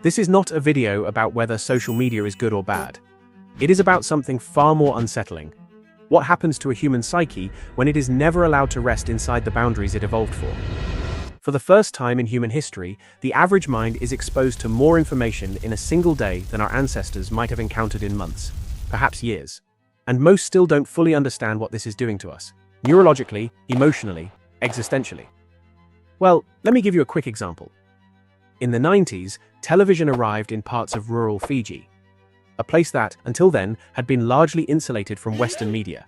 This is not a video about whether social media is good or bad. It is about something far more unsettling. What happens to a human psyche when it is never allowed to rest inside the boundaries it evolved for? For the first time in human history, the average mind is exposed to more information in a single day than our ancestors might have encountered in months, perhaps years. And most still don't fully understand what this is doing to us, neurologically, emotionally, existentially. Well, let me give you a quick example. In the 90s, television arrived in parts of rural Fiji, a place that, until then, had been largely insulated from Western media.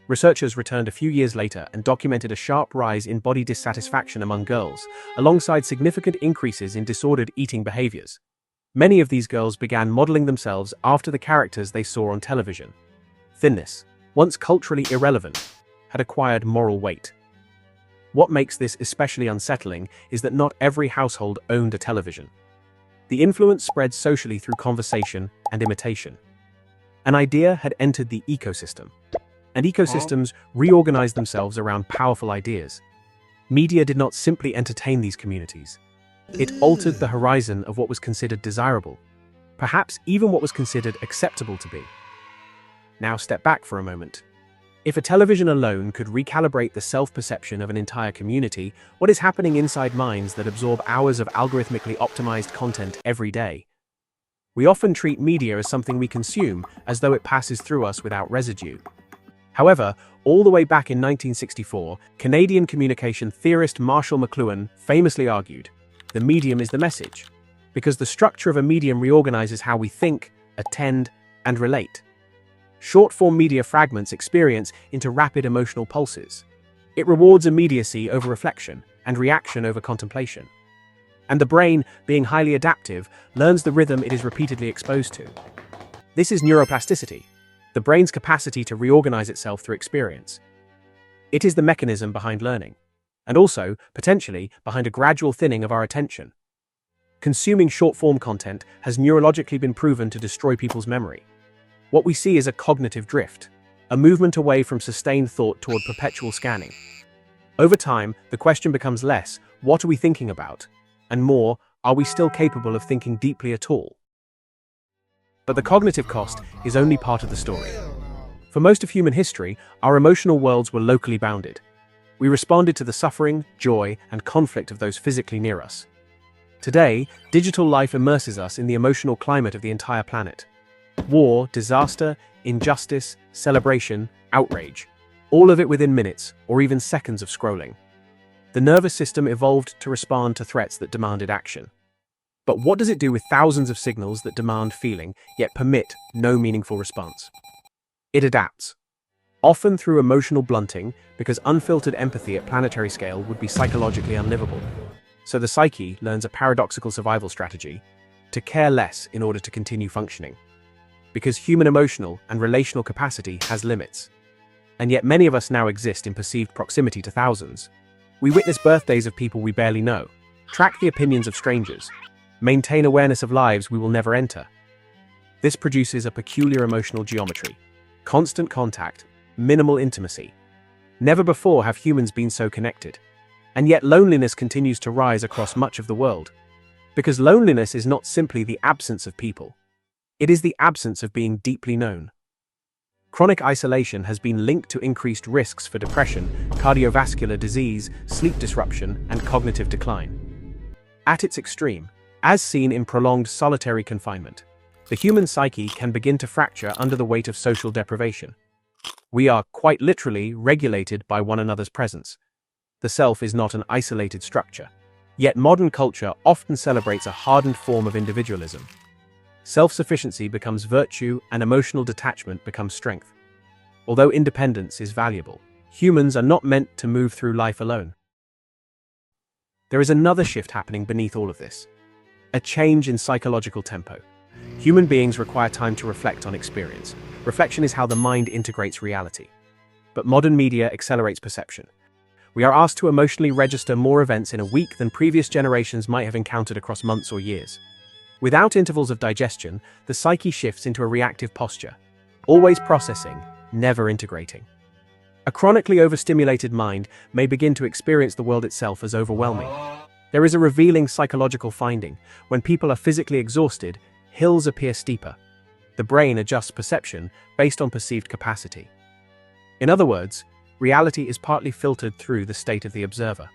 Researchers returned a few years later and documented a sharp rise in body dissatisfaction among girls, alongside significant increases in disordered eating behaviors. Many of these girls began modeling themselves after the characters they saw on television. Thinness, once culturally irrelevant, had acquired moral weight. What makes this especially unsettling is that not every household owned a television. The influence spread socially through conversation and imitation. An idea had entered the ecosystem, and ecosystems reorganized themselves around powerful ideas. Media did not simply entertain these communities. It altered the horizon of what was considered desirable, perhaps even what was considered acceptable to be. Now step back for a moment. If a television alone could recalibrate the self-perception of an entire community, what is happening inside minds that absorb hours of algorithmically optimized content every day? We often treat media as something we consume, as though it passes through us without residue. However, all the way back in 1964, Canadian communication theorist Marshall McLuhan famously argued, "The medium is the message," because the structure of a medium reorganizes how we think, attend, and relate. Short-form media fragments experience into rapid emotional pulses. It rewards immediacy over reflection and reaction over contemplation. And the brain, being highly adaptive, learns the rhythm it is repeatedly exposed to. This is neuroplasticity, the brain's capacity to reorganize itself through experience. It is the mechanism behind learning, and also, potentially, behind a gradual thinning of our attention. Consuming short-form content has neurologically been proven to destroy people's memory. What we see is a cognitive drift, a movement away from sustained thought toward perpetual scanning. Over time, the question becomes less, what are we thinking about? And more, are we still capable of thinking deeply at all? But the cognitive cost is only part of the story. For most of human history, our emotional worlds were locally bounded. We responded to the suffering, joy, and conflict of those physically near us. Today, digital life immerses us in the emotional climate of the entire planet. War, disaster, injustice, celebration, outrage. All of it within minutes, or even seconds of scrolling. The nervous system evolved to respond to threats that demanded action. But what does it do with thousands of signals that demand feeling, yet permit no meaningful response? It adapts. Often through emotional blunting, because unfiltered empathy at planetary scale would be psychologically unlivable. So the psyche learns a paradoxical survival strategy: to care less in order to continue functioning. Because human emotional and relational capacity has limits. And yet many of us now exist in perceived proximity to thousands. We witness birthdays of people we barely know, track the opinions of strangers, maintain awareness of lives we will never enter. This produces a peculiar emotional geometry: constant contact, minimal intimacy. Never before have humans been so connected. And yet loneliness continues to rise across much of the world. Because loneliness is not simply the absence of people. It is the absence of being deeply known. Chronic isolation has been linked to increased risks for depression, cardiovascular disease, sleep disruption, and cognitive decline. At its extreme, as seen in prolonged solitary confinement, the human psyche can begin to fracture under the weight of social deprivation. We are, quite literally, regulated by one another's presence. The self is not an isolated structure. Yet modern culture often celebrates a hardened form of individualism. Self-sufficiency becomes virtue and emotional detachment becomes strength. Although independence is valuable, humans are not meant to move through life alone. There is another shift happening beneath all of this. A change in psychological tempo. Human beings require time to reflect on experience. Reflection is how the mind integrates reality. But modern media accelerates perception. We are asked to emotionally register more events in a week than previous generations might have encountered across months or years. Without intervals of digestion, the psyche shifts into a reactive posture, always processing, never integrating. A chronically overstimulated mind may begin to experience the world itself as overwhelming. There is a revealing psychological finding. When people are physically exhausted, hills appear steeper. The brain adjusts perception based on perceived capacity. In other words, reality is partly filtered through the state of the observer.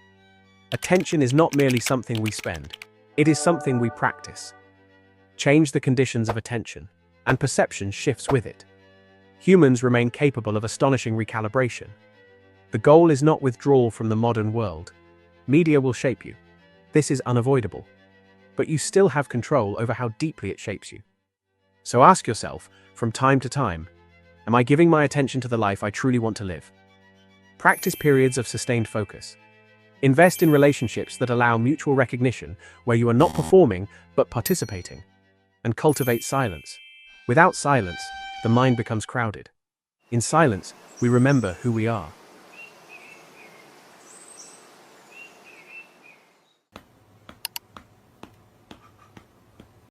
Attention is not merely something we spend, it is something we practice. Change the conditions of attention, and perception shifts with it. Humans remain capable of astonishing recalibration. The goal is not withdrawal from the modern world. Media will shape you. This is unavoidable. But you still have control over how deeply it shapes you. So ask yourself, from time to time, am I giving my attention to the life I truly want to live? Practice periods of sustained focus. Invest in relationships that allow mutual recognition, where you are not performing, but participating. And cultivate silence. Without silence, the mind becomes crowded. In silence, we remember who we are.